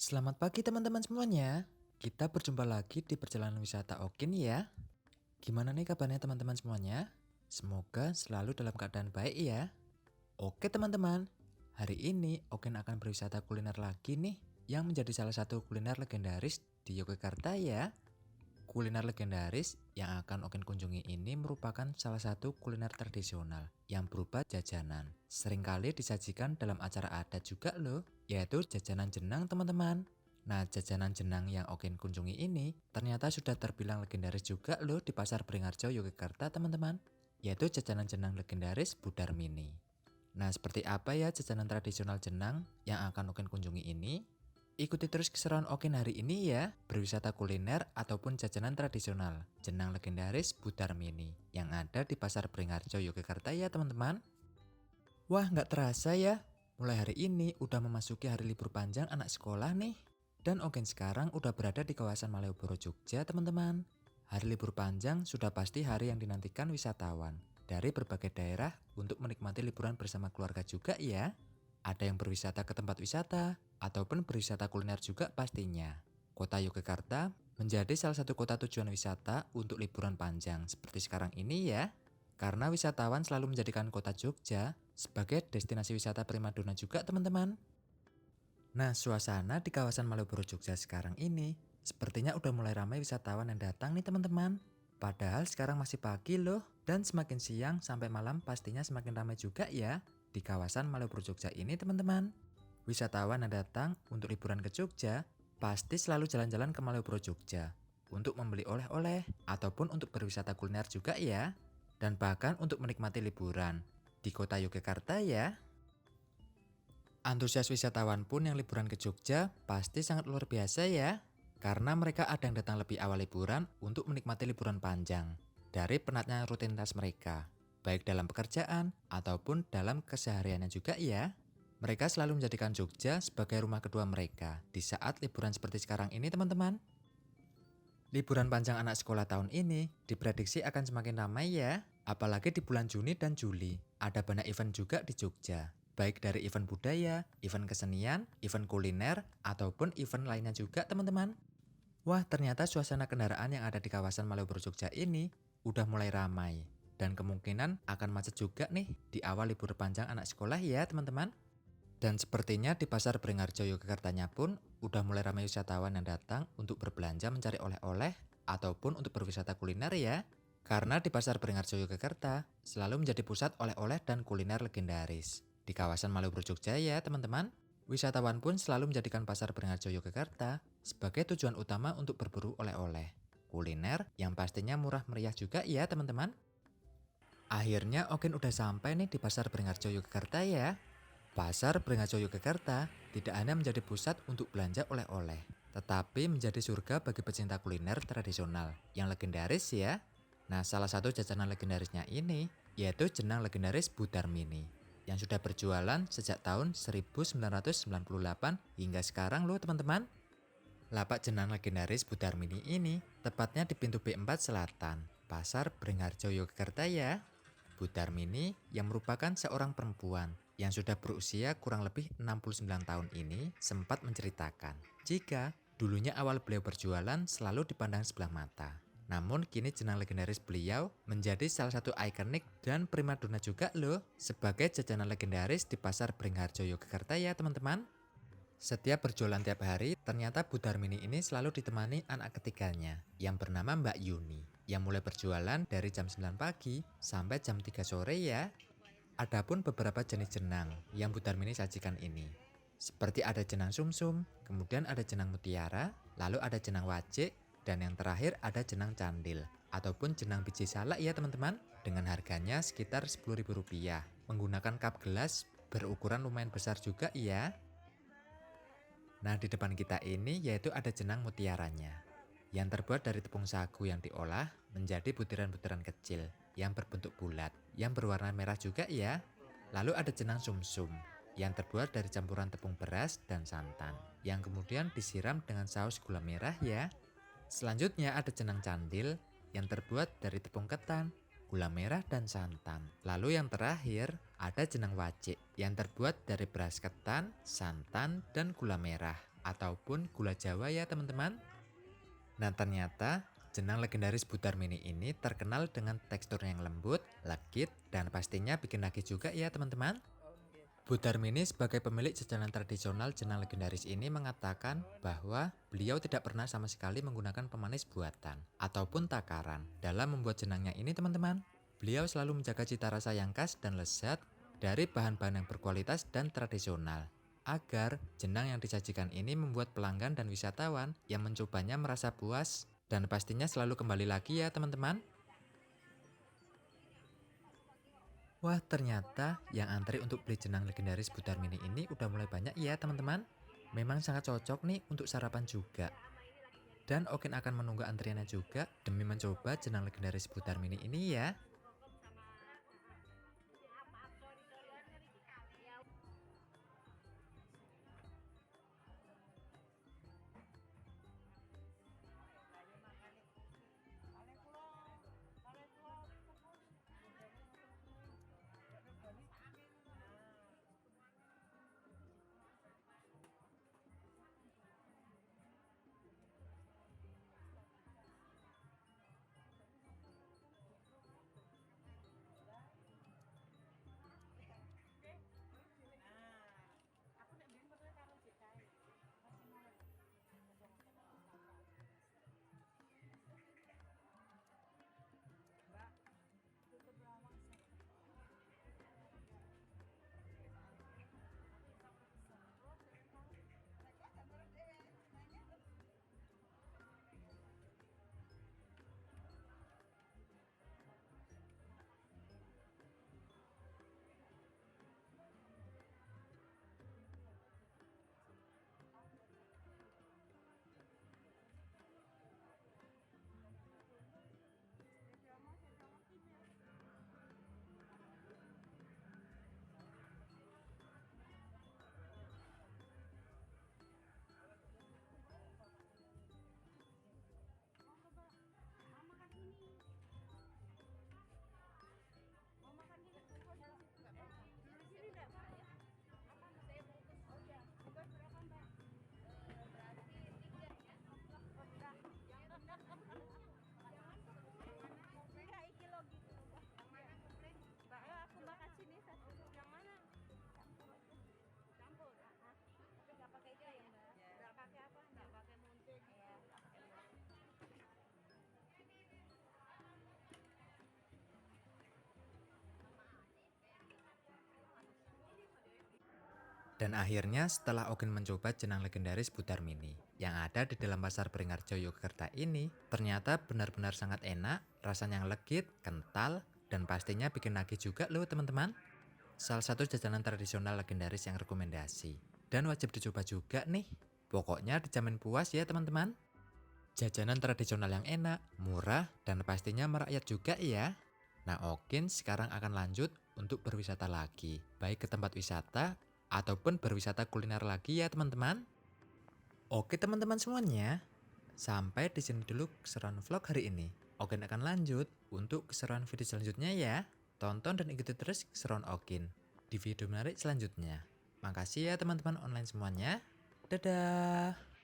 Selamat pagi teman-teman semuanya. Kita berjumpa lagi di perjalanan wisata Okin ya. Gimana nih kabarnya teman-teman semuanya? Semoga selalu dalam keadaan baik ya. Oke teman-teman, hari ini Okin akan berwisata kuliner lagi nih yang menjadi salah satu kuliner legendaris di Yogyakarta ya. Kuliner legendaris yang akan Okin kunjungi ini merupakan salah satu kuliner tradisional yang berupa jajanan. Seringkali disajikan dalam acara adat juga loh, yaitu jajanan jenang teman-teman. Nah, jajanan jenang yang Okin kunjungi ini ternyata sudah terbilang legendaris juga loh di Pasar Beringharjo Yogyakarta teman-teman, yaitu jajanan jenang legendaris Budar Mini. Nah, seperti apa ya jajanan tradisional jenang yang akan Okin kunjungi ini? Ikuti terus keseruan Okin hari ini ya, berwisata kuliner ataupun jajanan tradisional, jenang legendaris Budar Mini, yang ada di Pasar Beringharjo Yogyakarta ya teman-teman. Wah nggak terasa ya, mulai hari ini udah memasuki hari libur panjang anak sekolah nih. Dan Okin sekarang udah berada di kawasan Malioboro Jogja teman-teman. Hari libur panjang sudah pasti hari yang dinantikan wisatawan dari berbagai daerah untuk menikmati liburan bersama keluarga juga ya. Ada yang berwisata ke tempat wisata, ataupun berwisata kuliner juga pastinya. Kota Yogyakarta menjadi salah satu kota tujuan wisata untuk liburan panjang seperti sekarang ini ya. Karena wisatawan selalu menjadikan kota Jogja sebagai destinasi wisata primadona juga teman-teman. Nah, suasana di kawasan Malioboro Jogja sekarang ini sepertinya udah mulai ramai wisatawan yang datang nih teman-teman. Padahal sekarang masih pagi loh, dan semakin siang sampai malam pastinya semakin ramai juga ya di kawasan Malioboro Jogja ini teman-teman. Wisatawan yang datang untuk liburan ke Jogja pasti selalu jalan-jalan ke Malioboro Jogja untuk membeli oleh-oleh ataupun untuk berwisata kuliner juga ya. Dan bahkan untuk menikmati liburan di kota Yogyakarta ya. Antusias wisatawan pun yang liburan ke Jogja pasti sangat luar biasa ya. Karena mereka ada yang datang lebih awal liburan untuk menikmati liburan panjang dari penatnya rutinitas mereka, baik dalam pekerjaan ataupun dalam kesehariannya juga ya. Mereka selalu menjadikan Jogja sebagai rumah kedua mereka di saat liburan seperti sekarang ini teman-teman. Liburan panjang anak sekolah tahun ini diprediksi akan semakin ramai ya. Apalagi di bulan Juni dan Juli, ada banyak event juga di Jogja. Baik dari event budaya, event kesenian, event kuliner, ataupun event lainnya juga teman-teman. Wah ternyata suasana kendaraan yang ada di kawasan Malioboro Jogja ini udah mulai ramai. Dan kemungkinan akan macet juga nih di awal libur panjang anak sekolah ya teman-teman. Dan sepertinya di Pasar Beringharjo Yogyakartanya pun udah mulai ramai wisatawan yang datang untuk berbelanja mencari oleh-oleh ataupun untuk berwisata kuliner ya. Karena di Pasar Beringharjo Yogyakarta selalu menjadi pusat oleh-oleh dan kuliner legendaris. Di kawasan Malioboro Jogja ya teman-teman, wisatawan pun selalu menjadikan Pasar Beringharjo Yogyakarta sebagai tujuan utama untuk berburu oleh-oleh. Kuliner yang pastinya murah meriah juga ya teman-teman. Akhirnya Okin udah sampai nih di Pasar Beringharjo Yogyakarta ya. Pasar Beringharjo Yogyakarta tidak hanya menjadi pusat untuk belanja oleh-oleh, tetapi menjadi surga bagi pecinta kuliner tradisional yang legendaris ya. Nah, salah satu jajanan legendarisnya ini yaitu jenang legendaris Budar Mini yang sudah berjualan sejak tahun 1998 hingga sekarang loh teman-teman. Lapak jenang legendaris Budar Mini ini tepatnya di pintu B4 Selatan, Pasar Beringharjo Yogyakarta ya. Budar Mini yang merupakan seorang perempuan yang sudah berusia kurang lebih 69 tahun ini sempat menceritakan jika dulunya awal beliau berjualan selalu dipandang sebelah mata. Namun kini jenang legendaris beliau menjadi salah satu ikonik dan primadona juga loh sebagai jajanan legendaris di Pasar Beringharjo Yogyakarta ya teman-teman. Setiap berjualan tiap hari, ternyata Budar Mini ini selalu ditemani anak ketiganya yang bernama Mbak Yuni yang mulai berjualan dari jam 9 pagi sampai jam 3 sore ya. Adapun beberapa jenis jenang yang Budar Mini sajikan ini, seperti ada jenang sumsum, kemudian ada jenang mutiara, lalu ada jenang wajik, dan yang terakhir ada jenang candil ataupun jenang biji salak ya teman-teman, dengan harganya sekitar Rp10.000 menggunakan cup gelas berukuran lumayan besar juga ya. Nah di depan kita ini yaitu ada jenang mutiaranya yang terbuat dari tepung sagu yang diolah menjadi butiran-butiran kecil yang berbentuk bulat yang berwarna merah juga ya. Lalu ada jenang sumsum yang terbuat dari campuran tepung beras dan santan yang kemudian disiram dengan saus gula merah ya. Selanjutnya ada jenang candil yang terbuat dari tepung ketan, gula merah dan santan. Lalu yang terakhir ada jenang wajik yang terbuat dari beras ketan, santan dan gula merah ataupun gula Jawa ya teman-teman. Nah ternyata jenang legendaris Butar Mini ini terkenal dengan tekstur yang lembut, legit, dan pastinya bikin nagih juga ya teman-teman. Butar Mini sebagai pemilik jajanan tradisional jenang legendaris ini mengatakan bahwa beliau tidak pernah sama sekali menggunakan pemanis buatan ataupun takaran dalam membuat jenangnya ini teman-teman. Beliau selalu menjaga cita rasa yang khas dan lezat dari bahan-bahan yang berkualitas dan tradisional, agar jenang yang disajikan ini membuat pelanggan dan wisatawan yang mencobanya merasa puas dan pastinya selalu kembali lagi ya teman-teman. Wah ternyata yang antri untuk beli jenang legendaris Butar Mini ini udah mulai banyak ya teman-teman. Memang sangat cocok nih untuk sarapan juga. Dan Okin akan menunggu antriannya juga demi mencoba jenang legendaris Butar Mini ini ya. Dan akhirnya setelah Okin mencoba jenang legendaris Butar Mini yang ada di dalam pasar Beringharjo Yogyakarta ini, ternyata benar-benar sangat enak, rasanya yang legit, kental, dan pastinya bikin nagih juga loh teman-teman. Salah satu jajanan tradisional legendaris yang rekomendasi. Dan wajib dicoba juga nih. Pokoknya dijamin puas ya teman-teman. Jajanan tradisional yang enak, murah, dan pastinya merakyat juga ya. Nah Okin sekarang akan lanjut untuk berwisata lagi. Baik ke tempat wisata ataupun berwisata kuliner lagi ya teman-teman. Oke teman-teman semuanya. Sampai di sini dulu keseruan vlog hari ini. Okin akan lanjut untuk keseruan video selanjutnya ya. Tonton dan ikuti terus keseruan Okin di video menarik selanjutnya. Makasih ya teman-teman online semuanya. Dadah.